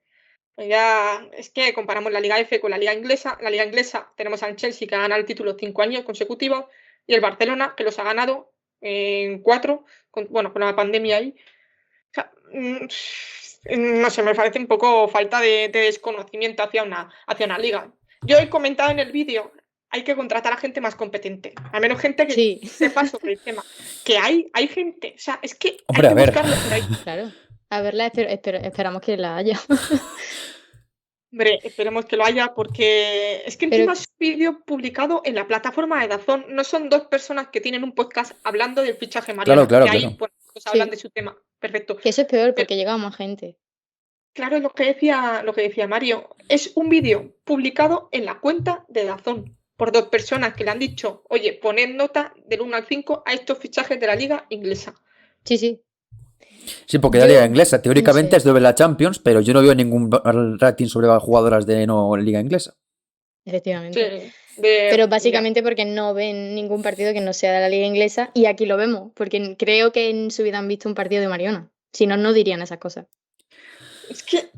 Ya es que comparamos la Liga F con la Liga Inglesa. La Liga Inglesa tenemos al Chelsea que ha ganado el título 5 años consecutivos y el Barcelona que los ha ganado en 4, bueno, con la pandemia ahí. O sea, no sé, me parece un poco falta de desconocimiento hacia una liga. Yo he comentado en el vídeo, hay que contratar a gente más competente, al menos gente que Sí, sepa sobre el tema. Que hay gente, o sea, es que hay Hombre, a que ver. buscarlo por ahí. claro. A verla, esperamos que la haya. Hombre, esperemos que lo haya porque es que Pero encima es un vídeo publicado en la plataforma de Dazón. No son dos personas que tienen un podcast hablando del fichaje Claro, Mariona, claro, que ahí claro. pues hablan sí, de su tema. Perfecto. que eso es peor Pero porque llega a más gente. claro, lo que decía Mario, es un vídeo publicado en la cuenta de Dazón por dos personas que le han dicho, oye, poned nota del 1 al 5 a estos fichajes de la liga inglesa. Sí, sí. Sí, porque la liga Yo, inglesa no teóricamente es sé, sobre la Champions, pero yo no veo ningún rating sobre jugadoras de no liga inglesa. efectivamente. Sí, Pero ya. básicamente porque no ven ningún partido que no sea de la liga inglesa y aquí lo vemos, porque creo que en su vida han visto un partido de Mariona. Si no, no dirían esas cosas. Es que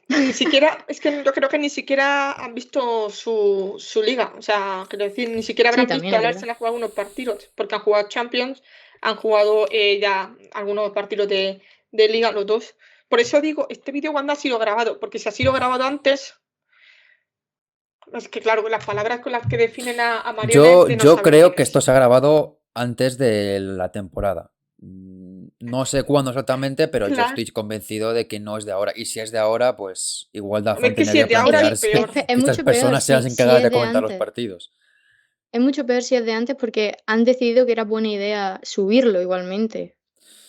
ni siquiera, es que yo creo que ni siquiera han visto su liga. O sea, quiero decir, ni siquiera Sí, habrán también visto es al verdad. Arsenal jugar algunos partidos, porque han jugado Champions, han jugado ya algunos partidos de liga, los dos. Por eso digo, este vídeo cuando ha sido grabado, porque si ha sido grabado antes, es que claro, las palabras con las que definen a Mariona es de no Yo saber creo quién que esto es. se ha grabado antes de la temporada. No sé cuándo exactamente, pero yo Claro, estoy convencido de que no es de ahora. Y si es de ahora, pues igual Dazón es que si tendría es que de ahora es plantearse peor. Es que estas mucho peor personas sean las si encargadas es de de comentar los antes. partidos. Es mucho peor si es de antes porque han decidido que era buena idea subirlo igualmente.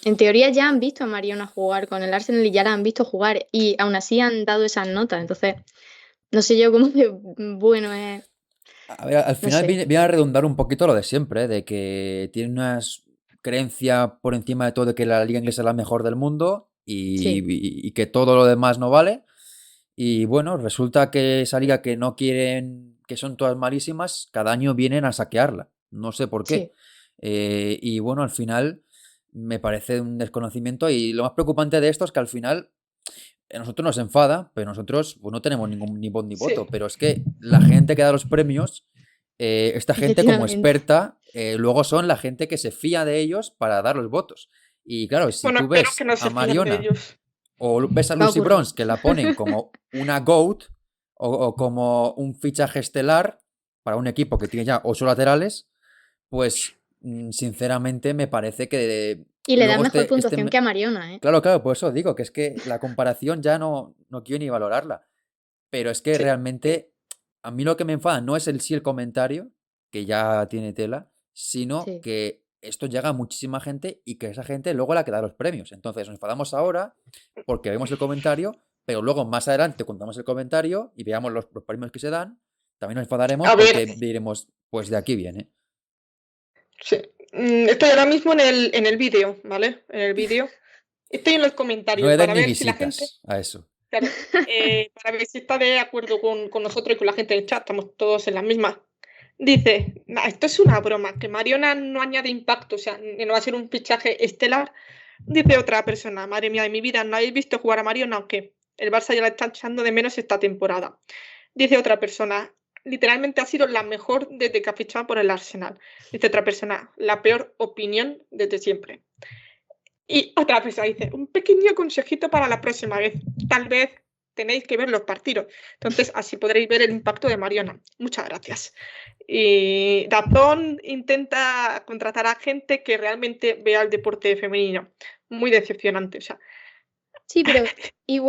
En teoría ya han visto a Mariona jugar con el Arsenal y ya la han visto jugar y aún así han dado esas notas. Entonces, no sé yo cómo de bueno es, A ver, al no final sé. viene a redundar un poquito lo de siempre, de que tiene una creencia por encima de todo de que la liga inglesa es la mejor del mundo Sí, y que todo lo demás no vale. Y bueno, resulta que esa liga que no quieren, que son todas malísimas, cada año vienen a saquearla. No sé por qué. sí. Y bueno, al final me parece un desconocimiento y lo más preocupante de esto es que al final a nosotros nos enfada, pero nosotros pues, no tenemos ningún ni voz ni voto. Sí, Pero es que la gente que da los premios, esta gente como Efectivamente. experta, luego son la gente que se fía de ellos para dar los votos. Y claro, si bueno, tú espero que ves no a se fíen de Mariona ellos. o ves a Va a Lucy ocurrir. Bronze que la ponen como una GOAT o como un fichaje estelar para un equipo que tiene ya 8 laterales, pues sinceramente me parece que Y le dan luego mejor puntuación que a Mariona, ¿eh? Claro, claro, por eso digo que es que la comparación ya no quiero ni valorarla. Pero es que Sí, realmente a mí lo que me enfada no es el comentario, que ya tiene tela, sino Sí. que esto llega a muchísima gente y que esa gente luego la que da los premios. Entonces nos enfadamos ahora porque vemos el comentario, pero luego más adelante contamos el comentario y veamos los premios que se dan, también nos enfadaremos a ver, porque diremos, pues de aquí viene. sí. Estoy ahora mismo en el vídeo, ¿vale? En el vídeo. Estoy en los No comentarios le den para ni ver si la gente, visitas a eso. claro, para ver si está de acuerdo con nosotros y con la gente del chat. Estamos todos en la misma. Dice, "Nah, esto es una broma, que Mariona no añade impacto, o sea, no va a ser un fichaje estelar". Dice otra persona, madre mía de mi vida, ¿no habéis visto jugar a Mariona o qué? El Barça ya la está echando de menos esta temporada. Dice otra persona, literalmente ha sido la mejor desde que ha fichado por el Arsenal. Dice otra persona, la peor opinión desde siempre. Y otra persona dice, un pequeño consejito para la próxima vez. Tal vez tenéis que ver los partidos. Entonces, así podréis ver el impacto de Mariona. Muchas gracias. Y DAZN intenta contratar a gente que realmente vea el deporte femenino. Muy decepcionante. O sea, Sí, pero y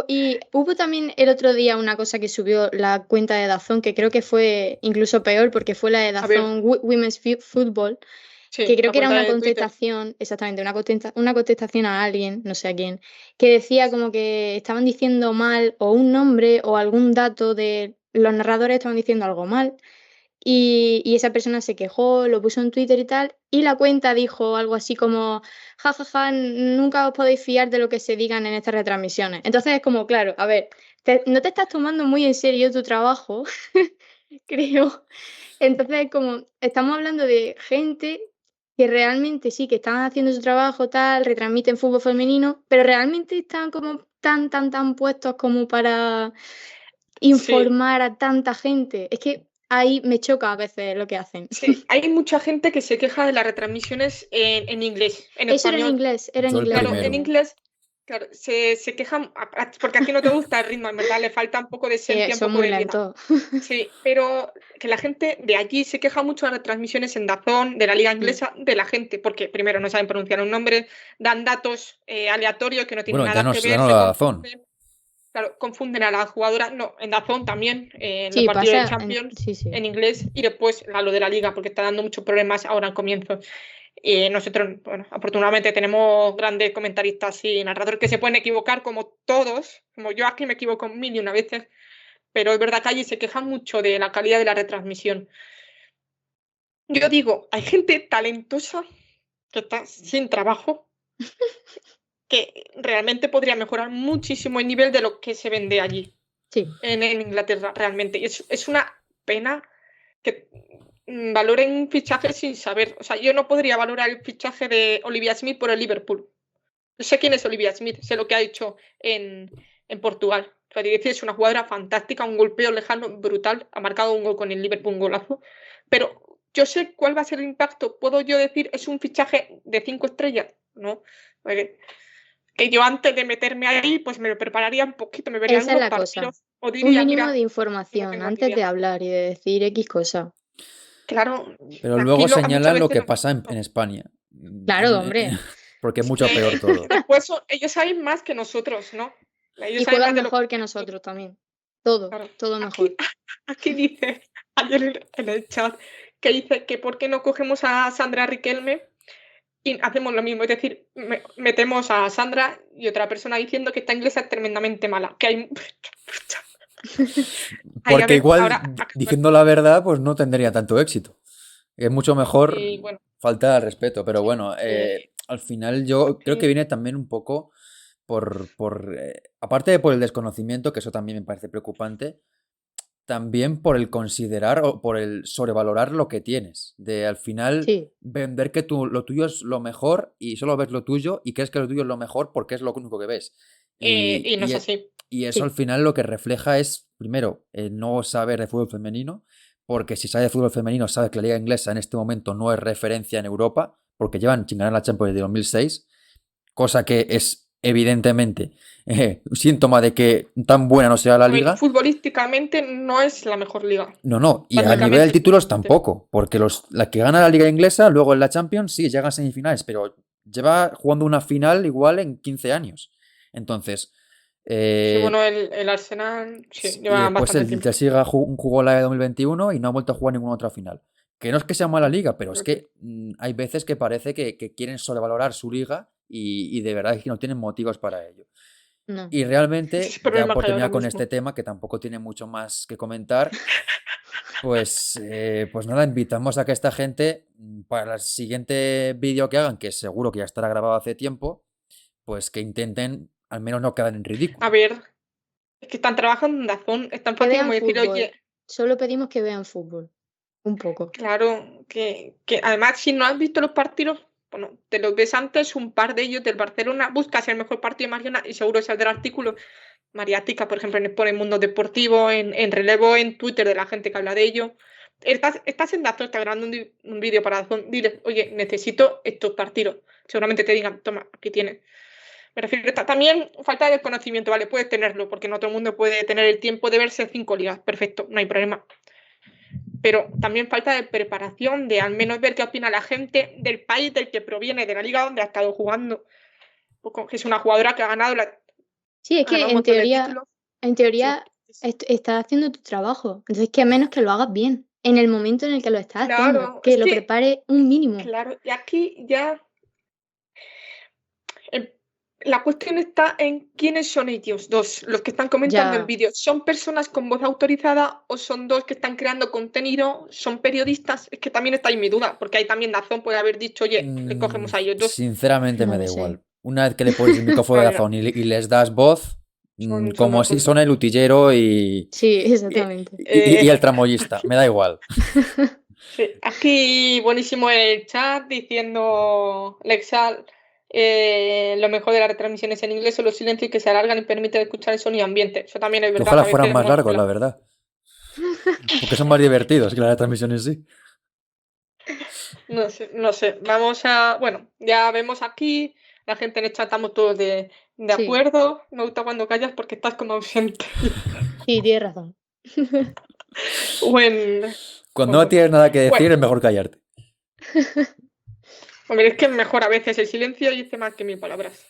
hubo también el otro día una cosa que subió la cuenta de DAZN que creo que fue incluso peor porque fue la de a ver, DAZN Women's Football, que sí, creo la que era cuenta una de Twitter. contestación, exactamente, una contestación a alguien, no sé a quién, que decía como que estaban diciendo mal o un nombre o algún dato de los narradores estaban diciendo algo mal. Y esa persona se quejó, lo puso en Twitter y tal, y la cuenta dijo algo así como, jajaja, nunca os podéis fiar de lo que se digan en estas retransmisiones. Entonces es como, claro, a ver, no te estás tomando muy en serio tu trabajo, creo. Entonces, como estamos hablando de gente que realmente sí, que están haciendo su trabajo, tal, retransmiten fútbol femenino, pero realmente están como tan puestos como para Sí, informar a tanta gente. Es que ahí me choca a veces lo que hacen. sí. Hay mucha gente que se queja de las retransmisiones en inglés, en Eso español. era en Yo el inglés lo Claro, que en primero. decían. inglés, claro, se quejan porque a ti no te gusta el ritmo, en verdad, le falta un poco de Sí, esencia, un son poco muy de vida. lentos. Sí, pero que la gente de allí se queja mucho de las retransmisiones en DAZN, de la liga Mm. inglesa, de la gente, porque primero no saben pronunciar un nombre, dan datos aleatorios que no tienen Bueno, nada que ya ver, no se la razón. confunden. Claro, confunden a la jugadora, no, en DAZN también, en los Sí, partidos de pasa. Champions, Sí, sí. en inglés, y después a lo de la liga, porque está dando muchos problemas ahora al comienzo. Nosotros, bueno, afortunadamente tenemos grandes comentaristas y narradores que se pueden equivocar como todos, como yo aquí me equivoco mil y una veces, pero es verdad que allí se quejan mucho de la calidad de la retransmisión. Yo digo, hay gente talentosa que está sin trabajo, que realmente podría mejorar muchísimo el nivel de lo que se vende allí, Sí. en Inglaterra, realmente. Y es una pena que valoren fichajes sin saber. O sea, yo no podría valorar el fichaje de Olivia Smith por el Liverpool. No sé quién es Olivia Smith, sé lo que ha hecho en Portugal. O sea, es una jugadora fantástica, un golpeo lejano brutal, ha marcado un gol con el Liverpool, un golazo. Pero yo sé cuál va a ser el impacto. Puedo yo decir, es un fichaje de 5 estrellas, ¿no? Porque que yo antes de meterme ahí, pues me lo prepararía un poquito, me vería Esa es algunos la cosa. partidos o Un diría, mínimo de mira, no información tengo ni antes idea. de hablar y de decir X cosa. Claro, Pero aquí luego muchas señalan lo veces que lo pasa en mismo. España. Claro, hombre. Porque es Es mucho peor que todo. después ellos saben más que nosotros, ¿no? Ellos Y saben juegan más de lo que mejor que nosotros. nosotros también. Todo, Claro. todo mejor. Aquí, aquí dice, ayer en el chat, que dice que por qué no cogemos a Sandra Riquelme, y hacemos lo mismo. Es decir, metemos a Sandra y otra persona diciendo que esta inglesa es tremendamente mala. Que hay. Ay, a Porque ver, igual, ahora. diciendo la verdad, pues no tendría tanto éxito. Es mucho mejor Y bueno, falta al respeto, pero sí, bueno, al final yo creo que sí. viene también un poco aparte de por el desconocimiento, que eso también me parece preocupante, también por el considerar o por el sobrevalorar lo que tienes. De al final Sí, vender que lo tuyo es lo mejor y solo ves lo tuyo y crees que lo tuyo es lo mejor porque es lo único que ves. Y, Y no y, es e- así. y eso al sí. final lo que refleja es, primero, el no saber de fútbol femenino, porque si sabes de fútbol femenino, sabes que la liga inglesa en este momento no es referencia en Europa, porque llevan sin ganar la Champions desde 2006, cosa que es evidentemente un síntoma de que tan buena no será la A ver, liga. futbolísticamente no es la mejor liga. No, no, y a nivel de Técnicamente. títulos tampoco, porque la que gana la liga inglesa, luego en la Champions, sí, llega a semifinales, pero lleva jugando una final igual en 15 años. Entonces, Sí, eh, bueno, el Arsenal sí, y lleva después bastante el tiempo. Chelsea jugó la de 2021 y no ha vuelto a jugar ninguna otra final. Que no es que sea mala liga, pero es Correcto. que hay veces que parece que quieren sobrevalorar su liga y de verdad es que no tienen motivos para ello. No. Y Ese es realmente, el ya problema por que hay ahora terminar con este mismo. tema, que tampoco tiene mucho más que comentar, pues nada, invitamos a que esta gente, para el siguiente vídeo que hagan, que seguro que ya estará grabado hace tiempo, pues que intenten al menos no quedar en A ridículo. ver, es que están trabajando en Dazón. Es tan Que fácil vean como decir, fútbol. oye, Solo pedimos que vean fútbol. Un poco. claro, que además si no has visto los partidos, bueno, te los ves antes, un par de ellos del Barcelona, buscas el mejor partido de Mariona y seguro saldrá artículo. Mariática, por ejemplo, en Mundo Deportivo, en Relevo, en Twitter de la gente que habla de ello. Estás en Dazón, estás grabando un vídeo para Dazón, diles, oye, necesito estos partidos. Seguramente te digan, toma, aquí tienes. Me refiero, también falta de conocimiento, ¿vale? Puedes tenerlo, porque no todo el mundo puede tener el tiempo de verse 5 ligas, perfecto, no hay problema. Pero también falta de preparación, de al menos ver qué opina la gente del país del que proviene, de la liga donde ha estado jugando. Que es una jugadora que ha ganado, Sí, es ha ganado que un montón de títulos. en Sí, teoría estás haciendo tu trabajo. Entonces, que a menos que lo hagas bien. En el momento en el que lo estás haciendo. claro, Que es lo que, prepare un mínimo. claro, y aquí ya el- la cuestión está en quiénes son ellos dos, los que están comentando el Ya. vídeo. ¿Son personas con voz autorizada o son dos que están creando contenido? ¿Son periodistas? Es que también está ahí mi duda, porque ahí también Dazón puede haber dicho, oye, le cogemos a ellos dos. Sinceramente No me da lo sé. igual. Una vez que le pones el micrófono de Vale, Dazón y les das voz, son como dos si cosas. son el utillero y, Sí, y, exactamente. y el tramoyista, me da igual. Sí, aquí buenísimo el chat diciendo Lexal, lo mejor de las retransmisiones en inglés son los silencios que se alargan y permiten escuchar el sonido ambiente. Eso también es Que verdad, ojalá que a fueran veces, más bueno, largos, la verdad. Porque son más divertidos que la transmisión en sí. no sé, no sé. Vamos a, bueno, ya vemos aquí, la gente en el chat estamos todos de Sí, acuerdo. Me gusta cuando callas porque estás como ausente. sí, tienes razón. Bueno, Cuando no bueno, tienes nada que bueno, decir, es mejor callarte. hombre, es que es mejor a veces el silencio y dice más que 1000 palabras.